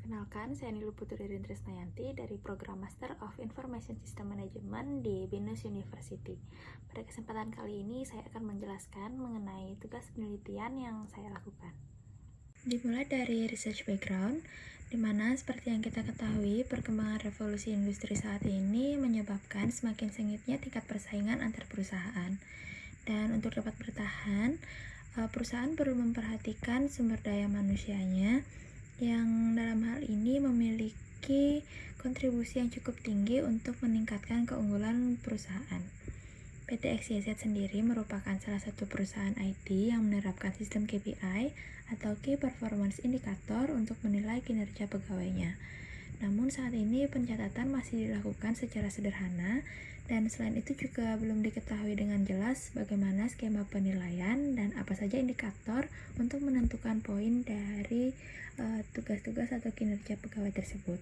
Perkenalkan, saya Nilu Putri Trisnayanti dari Program Master of Information System Management di BINUS University. Pada kesempatan kali ini, saya akan menjelaskan mengenai tugas penelitian yang saya lakukan. Dimulai dari research background, di mana seperti yang kita ketahui, perkembangan revolusi industri saat ini menyebabkan semakin sengitnya tingkat persaingan antar perusahaan. Dan untuk dapat bertahan, perusahaan perlu memperhatikan sumber daya manusianya yang dalam hal ini memiliki kontribusi yang cukup tinggi untuk meningkatkan keunggulan perusahaan. PT XYZ sendiri merupakan salah satu perusahaan IT yang menerapkan sistem KPI atau Key Performance Indicator untuk menilai kinerja pegawainya. Namun saat ini pencatatan masih dilakukan secara sederhana dan selain itu juga belum diketahui dengan jelas bagaimana skema penilaian dan apa saja indikator untuk menentukan poin dari tugas-tugas atau kinerja pegawai tersebut.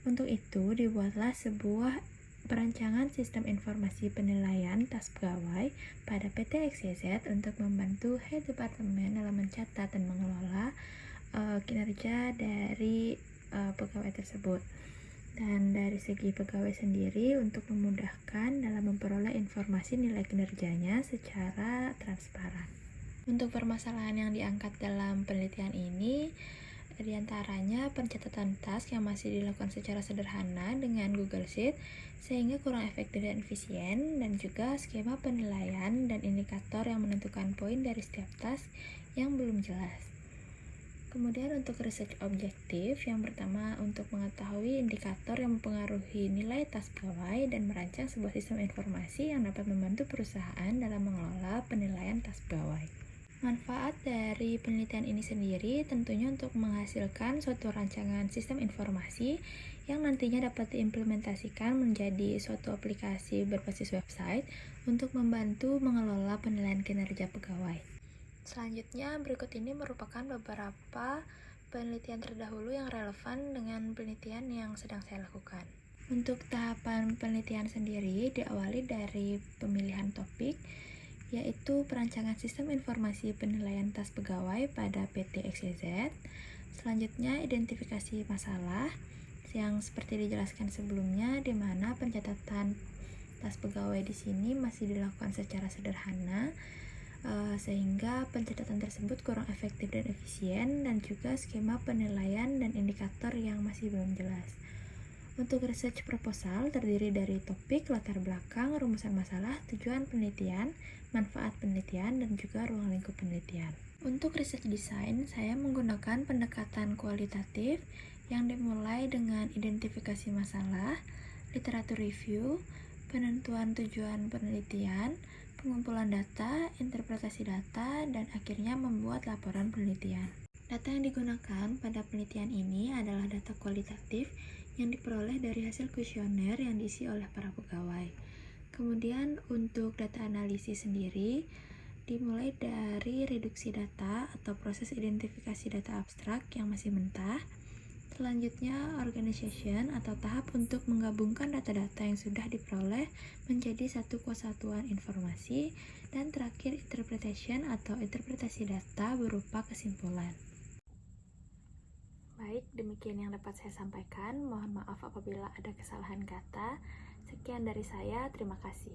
Untuk itu dibuatlah sebuah perancangan sistem informasi penilaian tas pegawai pada PT XYZ untuk membantu head departemen dalam mencatat dan mengelola kinerja dari pegawai tersebut. Dan dari segi pegawai sendiri untuk memudahkan dalam memperoleh informasi nilai kinerjanya secara transparan. Untuk permasalahan yang diangkat dalam penelitian ini, diantaranya pencatatan task yang masih dilakukan secara sederhana dengan Google Sheet sehingga kurang efektif dan efisien, dan juga skema penilaian dan indikator yang menentukan poin dari setiap task yang belum jelas. Kemudian untuk research objektif, yang pertama untuk mengetahui indikator yang mempengaruhi nilai tas pegawai dan merancang sebuah sistem informasi yang dapat membantu perusahaan dalam mengelola penilaian tas pegawai. Manfaat dari penelitian ini sendiri tentunya untuk menghasilkan suatu rancangan sistem informasi yang nantinya dapat diimplementasikan menjadi suatu aplikasi berbasis website untuk membantu mengelola penilaian kinerja pegawai. Selanjutnya, berikut ini merupakan beberapa penelitian terdahulu yang relevan dengan penelitian yang sedang saya lakukan. Untuk tahapan penelitian sendiri diawali dari pemilihan topik, yaitu perancangan sistem informasi penilaian tas pegawai pada PT XYZ. Selanjutnya, identifikasi masalah yang seperti dijelaskan sebelumnya, di mana pencatatan tas pegawai di sini masih dilakukan secara sederhana, sehingga pencatatan tersebut kurang efektif dan efisien, dan juga skema penilaian dan indikator yang masih belum jelas. Untuk research proposal terdiri dari topik, latar belakang, rumusan masalah, tujuan penelitian, manfaat penelitian, dan juga ruang lingkup penelitian. Untuk research design, saya menggunakan pendekatan kualitatif yang dimulai dengan identifikasi masalah, literatur review, penentuan tujuan penelitian, pengumpulan data, interpretasi data, dan akhirnya membuat laporan penelitian. Data yang digunakan pada penelitian ini adalah data kualitatif yang diperoleh dari hasil kuesioner yang diisi oleh para pegawai. Kemudian untuk data analisis sendiri dimulai dari reduksi data atau proses identifikasi data abstrak yang masih mentah. Selanjutnya organization atau tahap untuk menggabungkan data-data yang sudah diperoleh menjadi satu kesatuan informasi, dan terakhir interpretation atau interpretasi data berupa kesimpulan. Baik, demikian yang dapat saya sampaikan. Mohon maaf apabila ada kesalahan kata. Sekian dari saya, terima kasih.